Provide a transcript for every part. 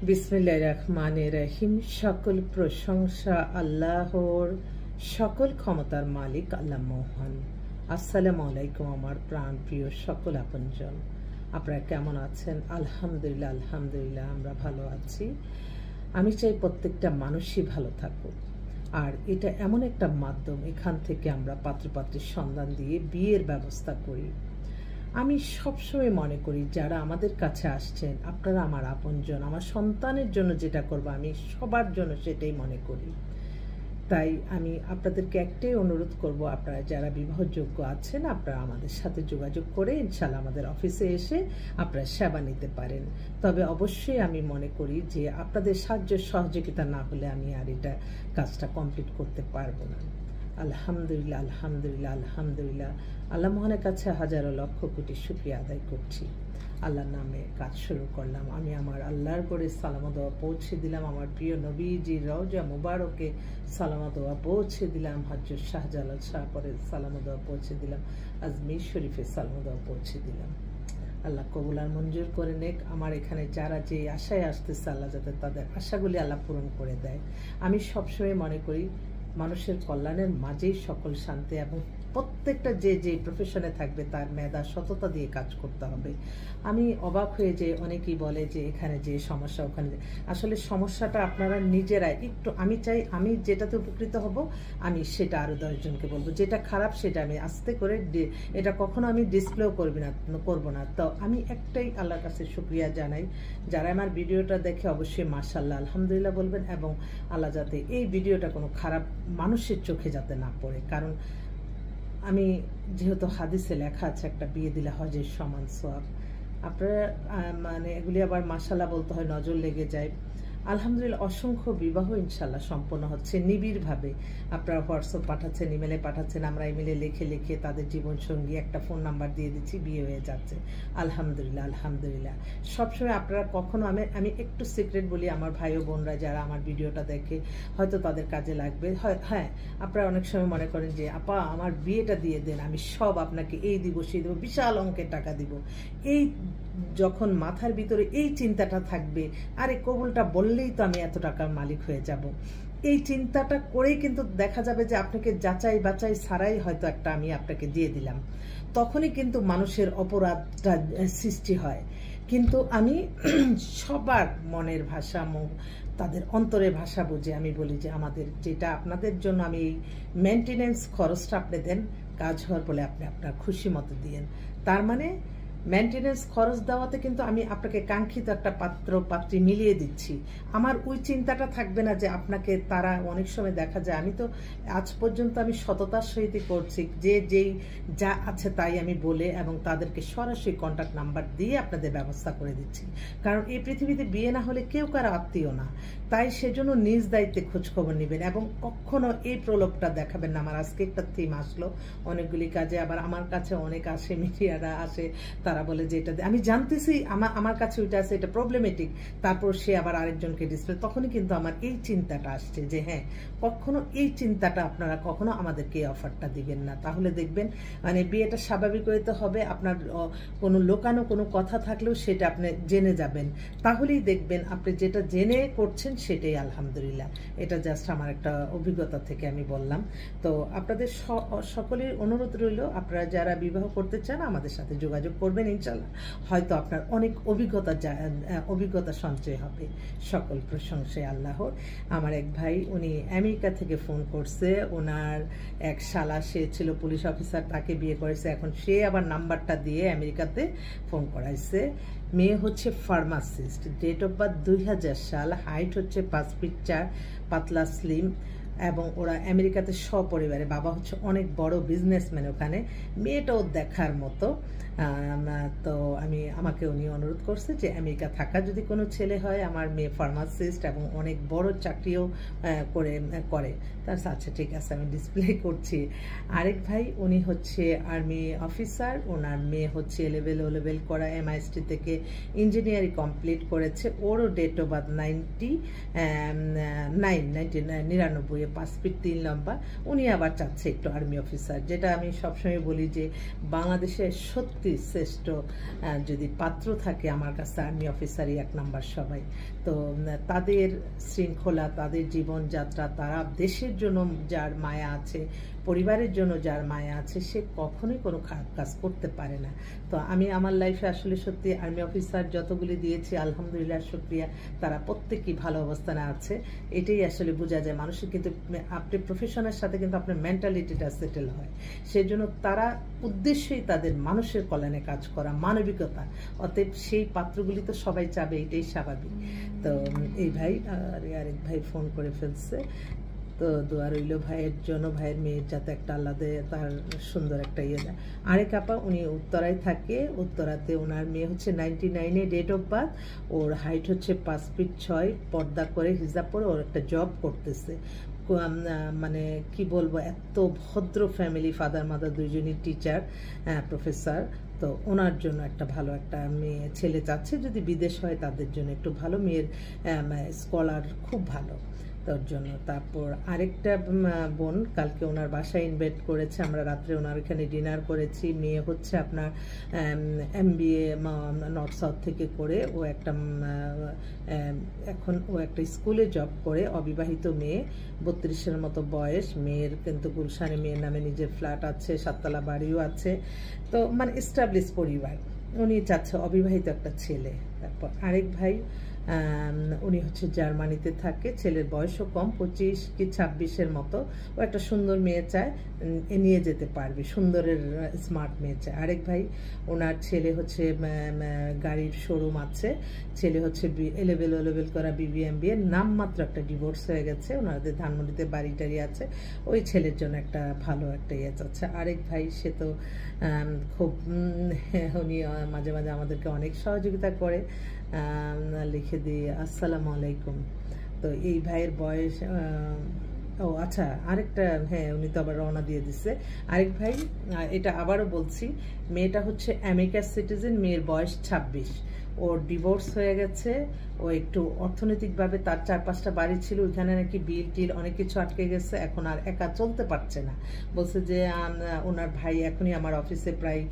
বিসমিল্লাহির রহমানির রহিম। সকল প্রশংসা আল্লাহর, সকল ক্ষমতার মালিক আল্লাহ মহান। আসসালামু আলাইকুম আমার প্রাণ প্রিয় সকল আপনজন, আপনারা কেমন আছেন? আলহামদুলিল্লাহ আলহামদুলিল্লাহ আমরা ভালো আছি। আমি চাই প্রত্যেকটা মানুষই ভালো থাকুক, আর এটা এমন একটা মাধ্যম, এখান থেকে আমরা পাত্রপাত্রীর সন্ধান দিয়ে বিয়ের ব্যবস্থা করি। আমি সবসময় মনে করি যারা আমাদের কাছে আসছেন আপনারা আমার আপনজন, আমার সন্তানের জন্য যেটা করবো আমি সবার জন্য সেটাই মনে করি। তাই আমি আপনাদেরকে একটাই অনুরোধ করব, আপনারা যারা বিবাহযোগ্য আছেন আপনারা আমাদের সাথে যোগাযোগ করে ইনশাল্লাহ আমাদের অফিসে এসে আপনারা সেবা নিতে পারেন। তবে অবশ্যই আমি মনে করি যে আপনাদের সাহায্য সহযোগিতা না হলে আমি আর এটা কাজটা কমপ্লিট করতে পারবো না। আলহামদুলিল্লাহ আলহামদুলিল্লাহ আলহামদুলিল্লাহ, আল্লাহ মহানের কাছে হাজারো লক্ষ কোটি শুকরিয়া আদায় করছি। আল্লাহর নামে কাজ শুরু করলাম। আমি আমার আল্লাহর করে সালামা দোয়া পৌঁছে দিলাম, আমার প্রিয় নবীজির রওজা মুবারকে সালামা দোয়া পৌঁছে দিলাম, হযরত শাহজালাল শাহপরের সালামা দোয়া পৌঁছে দিলাম, আজমির শরীফের সালামা দোয়া পৌঁছে দিলাম। আল্লাহ কবুল আর মঞ্জুর করে নেক। আমার এখানে যারা যে আশায় আসতেছে আল্লাহ যাতে তাদের আশাগুলি আল্লাহ পূরণ করে দেয়। আমি সবসময় মনে করি মানুষের কল্যাণের মাঝেই সকল শান্তি, এবং প্রত্যেকটা যে যে প্রফেশনে থাকবে তার মেধা সততা দিয়ে কাজ করতে হবে। আমি অবাক হয়ে যে অনেকেই বলে যে এখানে যে সমস্যা ওখানে, আসলে সমস্যাটা আপনারা নিজেরাই একটু, আমি চাই আমি যেটাতে উপকৃত হব আমি সেটা আরও 10 জনকে বলবো, যেটা খারাপ সেটা আমি আস্তে করে এটা কখনো আমি ডিসপ্লেও করবো না। তো আমি একটাই আল্লাহর কাছে শুকরিয়া জানাই, যারা আমার ভিডিওটা দেখে অবশ্যই মাশাআল্লাহ আলহামদুলিল্লাহ বলবেন, এবং আল্লাহ যাতে এই ভিডিওটা কোনো খারাপ মানুষের চোখে যাতে না পড়ে। কারণ আমি যেহেতু হাদিসে লেখা আছে একটা বিয়ে দিলে হজের সমান সওয়াব, আপনারা মানে এগুলি আবার মাশাআল্লাহ বলতে হয়, নজর লেগে যায়। আলহামদুলিল্লাহ অসংখ্য বিবাহ ইনশাল্লাহ সম্পন্ন হচ্ছে নিবিড়ভাবে। আপনারা হোয়াটসঅ্যাপ পাঠাচ্ছেন, ইমেলে পাঠাচ্ছেন, আমরা ইমেলে লিখে লিখে তাদের জীবনসঙ্গী একটা ফোন নাম্বার দিয়ে দিচ্ছি, বিয়ে হয়ে যাচ্ছে আলহামদুলিল্লাহ আলহামদুলিল্লাহ। সবসময় আপনারা কখনো আমি একটু সিক্রেট বলি, আমার ভাই ও বোনরা যারা আমার ভিডিওটা দেখে হয়তো তাদের কাজে লাগবে। হ্যাঁ, আপনারা অনেক সময় মনে করেন যে আপা আমার বিয়েটা দিয়ে দেন, আমি সব আপনাকে এই দিব সেই দেবো, বিশাল অঙ্কের টাকা দিব। এই যখন মাথার ভিতরে এই চিন্তাটা থাকবে, আরে কবুলটা বললেই তো আমি এত টাকার মালিক হয়ে যাব, এই চিন্তাটা করেই কিন্তু দেখা যাবে যে আপনাকে যাচাই বাছাই ছাড়াই হয়তো একটা আমি আপনাকে দিয়ে দিলাম, তখনই কিন্তু মানুষের অপরাধটা সৃষ্টি হয়। কিন্তু আমি সবার মনের ভাষা, তাদের অন্তরের ভাষা বুঝে আমি বলি যে আমাদের যেটা আপনাদের জন্য আমি এই মেনটেনেন্স খরচটা আপনি দেন, কাজ হওয়ার পরে আপনি আপনার খুশি মতো দিয়েন। তার মানে মেনটেনেন্স খরচ দেওয়াতে কিন্তু আমি আপনাকে কাঙ্ক্ষিত একটা পাত্রী মিলিয়ে দিচ্ছি। আমার ওই চিন্তাটা থাকবে না যে আপনাকে তারা, অনেক সময় দেখা যায়, আমি তো আজ পর্যন্ত আমি সততার সহিত করছি, যে যেই যা আছে তাই আমি বলে এবং তাদেরকে সরাসরি কন্ট্যাক্ট নাম্বার দিয়ে আপনাদের ব্যবস্থা করে দিচ্ছি। কারণ এই পৃথিবীতে বিয়ে না হলে কেউ কারো আত্মীয় না, তাই সেজন্য নিজ দায়িত্বে খোঁজখবর নেবেন এবং কখনো এই প্রলোভটা দেখাবেন না। আমার আজকে একটা থিম আসলো অনেকগুলি কাজে, আবার আমার কাছে অনেক আসে, মিডিয়ারা আসে, তারা বলে যে এটা আমি জানতেছি আমার কাছে ওইটা আছে, এটা প্রবলেমেটিক, তারপর সে আবার আরেকজনকে ডিসপ্লে, তখনই কিন্তু আমার এই চিন্তাটা আসছে যে হ্যাঁ, কখনো এই চিন্তাটা আপনারা কখনো আমাদেরকে এই অফারটা দিবেন না। তাহলে দেখবেন মানে বিয়েটা স্বাভাবিক হইতে হবে, আপনার কোনো লোকানো কোনো কথা থাকলেও সেটা আপনি জেনে যাবেন, তাহলেই দেখবেন আপনি যেটা জেনে করছেন সেটাই আলহামদুলিল্লাহ। এটা জাস্ট আমার একটা অভিজ্ঞতা থেকে আমি বললাম। তো আপনাদের সকলের অনুরোধ রইল, আপনারা যারা বিবাহ করতে চান আমাদের সাথে যোগাযোগ করবেন ইনশাল্লাহ, হয়তো আপনার অনেক অভিজ্ঞতা সঞ্চয় হবে। সকল প্রশংসায় আল্লাহর। আমার এক ভাই, উনি আমেরিকা থেকে ফোন করছে, ওনার এক শালা, সে ছিল পুলিশ অফিসার, তাকে বিয়ে করেছে, এখন সে আবার নাম্বারটা দিয়ে আমেরিকাতে ফোন করাইছে। মেয়ে হচ্ছে ফার্মাসিস্ট, ডেট অফ বার্থ 2000 সাল, হাইট হচ্ছে 5 ফিট 4, পাতলা স্লিম, এবং ওরা আমেরিকাতে সপরিবারে, বাবা হচ্ছে অনেক বড় বিজনেসম্যান ওখানে, মেয়েটাও দেখার মতো। তো আমাকে উনি অনুরোধ করছে যে আমেরিকা থাকা যদি কোনো ছেলে হয়, আমার মেয়ে ফার্মাসিস্ট এবং অনেক বড় চাকরিও করে। তার আচ্ছা ঠিক আছে, আমি ডিসপ্লে করছি। আরেক ভাই, উনি হচ্ছে আর্মি অফিসার, ওনার মেয়ে হচ্ছে ও লেভেল করা, MIST থেকে ইঞ্জিনিয়ারিং কমপ্লিট করেছে, ওরও ডেট অফ বার্থ 99, 5 ফিট 3 লম্বা। উনি আবার চাচ্ছে একটু আর্মি অফিসার, যেটা আমি সবসময় বলি যে বাংলাদেশে সত্যি সত্যি শ্রেষ্ঠ যদি পাত্র থাকে আমার কাছে আর্মি অফিসারই 1 নাম্বার সবাই। তো তাদের শৃঙ্খলা, তাদের জীবনযাত্রা, তারা দেশের জন্য যার মায়া আছে, পরিবারের জন্য যার মায়া আছে, সে কখনোই কোনো খারাপ কাজ করতে পারে না। তো আমি আমার লাইফে আসলে সত্যি আর্মি অফিসার যতগুলি দিয়েছি আলহামদুলিল্লাহ শুকরিয়া, তারা প্রত্যেকেই ভালো অবস্থানে আছে। এটাই আসলে বোঝা যায় মানুষের কিন্তু আপনি প্রফেশনের সাথে কিন্তু আপনার মেন্টালিটিটা সেটেল হয়। সেই জন্য তারা উদ্দেশ্যই তাদের মানুষের কল্যাণে কাজ করা, মানবিকতা। অতএব সেই পাত্রগুলি তো সবাই চাবে, এটাই স্বাভাবিক। তো এই ভাই আরেক ভাই ফোন করে ফেলছে। তো দোয়া রইল ভাইয়ের জন্য, ভাইয়ের মেয়ের যাতে একটা আলাদা তার সুন্দর একটা ইয়ে দেয়। আরেক আপা উনি উত্তরায় থাকে, উত্তরাতে ওনার মেয়ে হচ্ছে 99-এ ডেট অফ বার্থ, ওর হাইট হচ্ছে 5 ফিট 6, পর্দা করে হিজাব পরে ওর একটা জব করতেছে। মানে কি বলবো, এত ভদ্র ফ্যামিলি, ফাদার মাদার দুইজনই টিচার, প্রফেসর। তো ওনার জন্য একটা ভালো একটা মেয়ে ছেলে চাচ্ছে, যদি বিদেশ হয় তাদের জন্য একটু ভালো মেয়ের স্কলার খুব ভালো তোর জন্য। তারপর আরেকটা বোন কালকে ওনার বাসায় ইনভাইট করেছে, আমরা রাত্রে ওনার এখানে ডিনার করেছি। মেয়ে হচ্ছে আপনার MBA নর্থ সাউথ থেকে করে, ও একটা এখন ও একটা স্কুলে জব করে, অবিবাহিত মেয়ে, 32-এর মতো বয়স। মেয়ের কিন্তু গুলশানে মেয়ের নামে নিজের ফ্ল্যাট আছে, 7তলা বাড়িও আছে। তো মানে এস্টাবলিশ পরিবার, উনি চাচ্ছে অবিবাহিত একটা ছেলে। তারপর আরেক ভাই উনি হচ্ছে জার্মানিতে থাকে, ছেলের বয়সও কম, 25 কি 26-এর মতো। ও একটা সুন্দর মেয়ে চায়, নিয়ে যেতে পারবে, সুন্দরের স্মার্ট মেয়ে চায়। আরেক ভাই ওনার ছেলে হচ্ছে গাড়ির শোরুম আছে, ছেলে হচ্ছে এলেভেল করা BBMBA, নামমাত্র একটা ডিভোর্স হয়ে গেছে, ওনাদের ধানমন্ডিতে বাড়ি টাড়ি আছে। ওই ছেলের জন্য একটা ভালো একটা ইয়ে চাচ্ছে। আরেক ভাই সে তো খুব উনি মাঝে মাঝে আমাদেরকে অনেক সহযোগিতা করে, লিখে দিয়ে আসসালামু আলাইকুম। তো এই ভাইয়ের বয়স ও আচ্ছা আরেকটা, হ্যাঁ উনি তো আবার রওনা দিয়ে দিচ্ছে। আরেক ভাই, এটা আবারও বলছি, মেয়েটা হচ্ছে আমেরিকার সিটিজেন, মেয়ের বয়স 26, ওর ডিভোর্স হয়ে গেছে। ও একটু অর্থনৈতিকভাবে, তার 4-5টা বাড়ি ছিল, ওইখানে নাকি বিল টিল অনেক কিছু আটকে গেছে, এখন আর একা চলতে পারছে না। বলছে যে ওনার ভাই এখনই আমার অফিসে প্রায়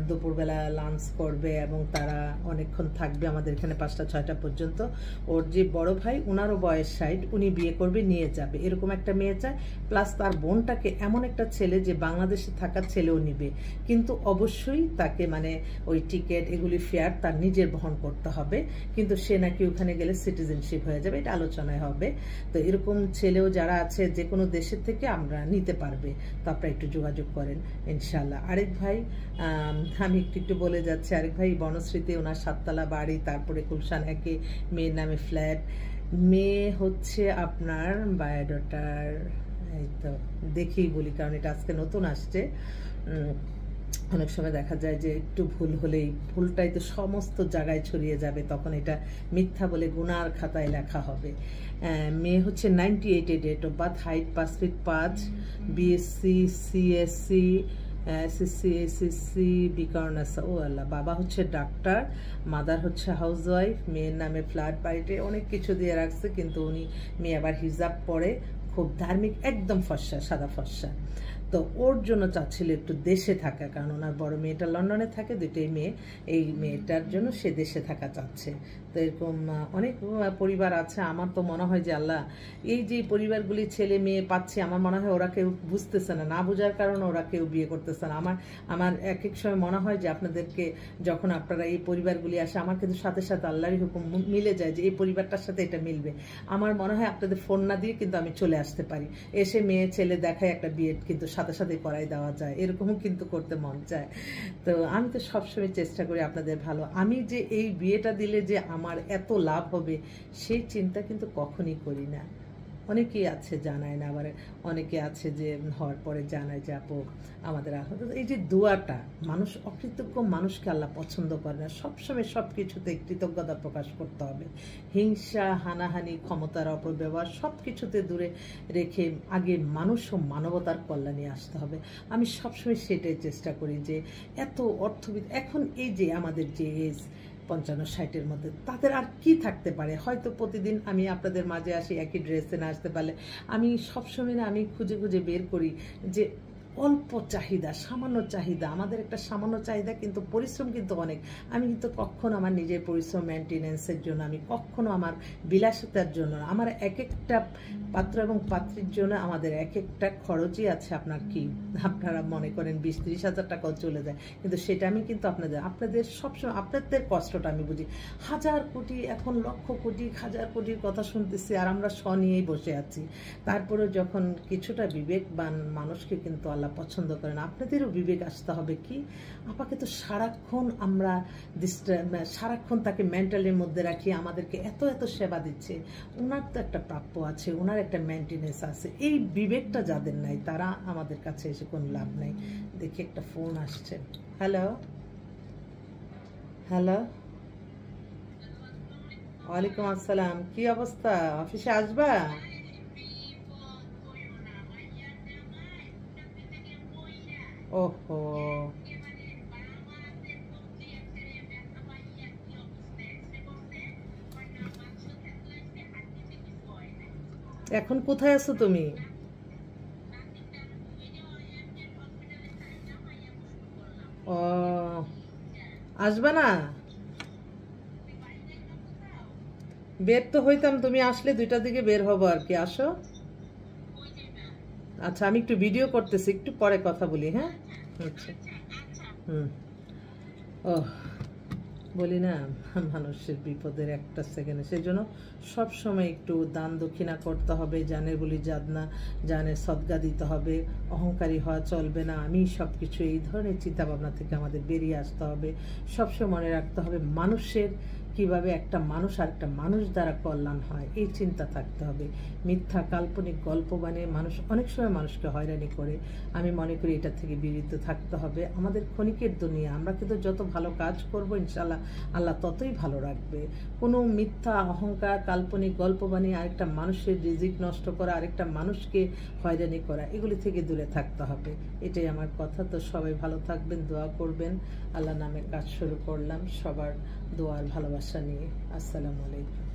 দুপুরবেলা লাঞ্চ করবে এবং তারা অনেকক্ষণ থাকবে আমাদের এখানে 5টা-6টা পর্যন্ত। ওর যে বড় ভাই, ওনারও বয়স 60, উনি বিয়ে করবে, নিয়ে যাবে, এরকম একটা মেয়ে চায়। প্লাস তার বোনটাকে এমন একটা ছেলে যে বাংলাদেশে থাকার ছেলেও নিবে, কিন্তু অবশ্যই তাকে মানে ওই টিকিট এগুলি ফেয়ার তার নিজের বহন করতে হবে, কিন্তু সে নাকি ওখানে গেলে সিটিজেনশিপ হয়ে যাবে, এটা আলোচনায় হবে। তো এরকম ছেলেও যারা আছে যে কোনো দেশের থেকে আমরা নিতে পারবে, তো আপনারা একটু যোগাযোগ করেন ইনশাল্লাহ। আরেক ভাই আমি একটু বলে যাচ্ছি, আরেক ভাই বনশ্রীতে, ওনার 7তলা বাড়ি, তারপরে গুলশান 1-এ মেয়ের নামে ফ্ল্যাট। মেয়ে হচ্ছে আপনার বায়োডাটার, এই তো দেখেই বলি কারণ এটা আজকে নতুন আসছে। অনেক সময় দেখা যায় যে একটু ভুল হলেই, ভুলটাই তো সমস্ত জায়গায় ছড়িয়ে যাবে, তখন এটা মিথ্যা বলে গুনার খাতায় লেখা হবে। মেয়ে হচ্ছে 98-এ date of birth, height 5 feet 5, BSc CSc SSC বিকর্ণাসা। ও আল্লাহ, বাবা হচ্ছে ডাক্তার, মাদার হচ্ছে হাউস ওয়াইফ, মেয়ের নামে ফ্ল্যাট, বাড়িতে অনেক কিছু দিয়ে রাখছে, কিন্তু উনি মেয়ে আবার হিজাব পরে, খুব ধার্মিক, একদম ফর্সা, সাদা ফর্সা। তো ওর জন্য চাচ্ছিল একটু দেশে থাকা, কারণ ওনার বড় মেয়েটা লন্ডনে থাকে, দুটোই মেয়ে, এই মেয়েটার জন্য সে দেশে থাকা চাচ্ছে। তো এরকম অনেক পরিবার আছে। আমার তো মনে হয় যে আল্লাহ, এই যে পরিবারগুলি ছেলে মেয়ে পাচ্ছে, আমার মনে হয় ওরা কেউ বুঝতেছে না, না বোঝার কারণে ওরা কেউ বিয়ে করতেছে না। আমার এক এক সময় মনে হয় যে আপনাদেরকে যখন আপনারা এই পরিবারগুলি আসে, আমার কিন্তু সাথে সাথে আল্লাহরই হুকুম মিলে যায় যে এই পরিবারটার সাথে এটা মিলবে। আমার মনে হয় আপনাদের ফোন না দিয়ে কিন্তু আমি চলে আসতে পারি, এসে মেয়ে ছেলে দেখায় একটা বিয়ে কিন্তু সাথে সাথে করাই দেওয়া যায়, এরকমও কিন্তু করতে মন চায়। তো আমি তো সবসময় চেষ্টা করি আপনাদের ভালো, আমি যে এই বিয়েটা দিলে যে আমার এত লাভ হবে সেই চিন্তা কিন্তু কখনই করি না। অনেকেই আছে জানায় না, আবার অনেকে আছে যে হওয়ার পরে জানায় যে আপু আমাদের এই যে দোয়াটা, মানুষ অকৃতজ্ঞ মানুষকে আল্লাহ পছন্দ করে না। সবসময় সব কিছুতে কৃতজ্ঞতা প্রকাশ করতে হবে। হিংসা, হানাহানি, ক্ষমতার অপব্যবহার সব কিছুতে দূরে রেখে আগে মানুষ ও মানবতার কল্যাণে আসতে হবে। আমি সবসময় সেটাই চেষ্টা করি যে এত অর্থবিদ, এখন এই যে আমাদের যে এজ 55-60-এর মধ্যে, তাদের আর কি থাকতে পারে? হয়তো প্রতিদিন আমি আপনাদের মাঝে আসি একই ড্রেসে না আসতে পারলে, আমি সবসময় না আমি খুঁজে খুঁজে বের করি যে অল্প চাহিদা, সামান্য চাহিদা, আমাদের একটা সামান্য চাহিদা, কিন্তু পরিশ্রম কিন্তু অনেক। আমি কিন্তু কখনো আমার নিজের পরিশ্রম মেনটেনেন্সের জন্য, আমি কখনো আমার বিলাসিতার জন্য, আমার এক একটা পাত্র এবং পাত্রীর জন্য আমাদের এক একটা খরচই আছে। আপনারা মনে করেন 20-30 হাজার টাকাও চলে যায়, কিন্তু সেটা আমি কিন্তু আপনাদের সবসময় আপনাদের কষ্টটা আমি বুঝি। হাজার কোটি, এখন লক্ষ কোটি, হাজার কোটির কথা শুনতেছি, আর আমরা নিয়েই বসে আছি। তারপরে যখন কিছুটা বিবেকবান মানুষকে কিন্তু আল্লাহ পছন্দ করেন। আপনাদেরও বিবেক আসতে হবে। কি আপাকে তো সারাক্ষণ আমরা সারাক্ষণ তাকে মেন্টালের মধ্যে রাখি, আমাদেরকে এত এত সেবা দিচ্ছে, ওনার তো একটা প্রাপ্য আছে, ওনার একটা মেনটেনেন্স আছে। এই বিবেকটা যাদের নাই তারা আমাদের কাছে এসে কোনো লাভ নাই। দেখি একটা ফোন আসছে। হ্যালো হ্যালো, ওয়ালাইকুম আসসালাম, কি অবস্থা? অফিসে আসবা? ওহো, এখন কোথায় আছো তুমি? ও, আসবা না? বের তো হইতাম, তুমি আসলে 2টার দিকে বের হবো আর কি। আসো। আচ্ছা, আমি একটু ভিডিও করতেছি, একটু পরে কথা বলি। হ্যাঁ, আচ্ছা। হুম। ও, বলি না, মানুষের বিপদের একটা সেকেন্ডে, সেই জন্য সবসময় একটু দান দক্ষিণা করতে হবে। জানের বলি জাদনা, জানের সদগা দিতে হবে। অহংকারী হওয়া চলবে না। আমি সব কিছু, এই ধরনের চিন্তাভাবনা থেকে আমাদের বেরিয়ে আসতে হবে। সবসময় মনে রাখতে হবে মানুষের কিভাবে একটা মানুষ আর একটা মানুষ দ্বারা কল্যাণ হয়, এই চিন্তা থাকতে হবে। মিথ্যা কাল্পনিক গল্প বানিয়ে মানুষ অনেক সময় মানুষকে হয়রানি করে। আমি মনে করি এটা থেকে বিরত থাকতে হবে। আমাদের ক্ষণিকের দুনিয়া, আমরা কিন্তু যত ভালো কাজ করব ইনশাল্লাহ আল্লাহ ততই ভালো রাখবে। কোনো মিথ্যা অহংকার কাল্পনিক গল্প বানিয়ে আরেকটা মানুষের রিজিক নষ্ট করা, আরেকটা মানুষকে হয়রানি করা, এগুলি থেকে দূরে থাকতে হবে। এটাই আমার কথা। তো সবাই ভালো থাকবেন, দোয়া করবেন। আল্লাহ নামে কাজ শুরু করলাম, সবার দোয়ার ভালোবাসা নিয়ে। আসসালামু আলাইকুম।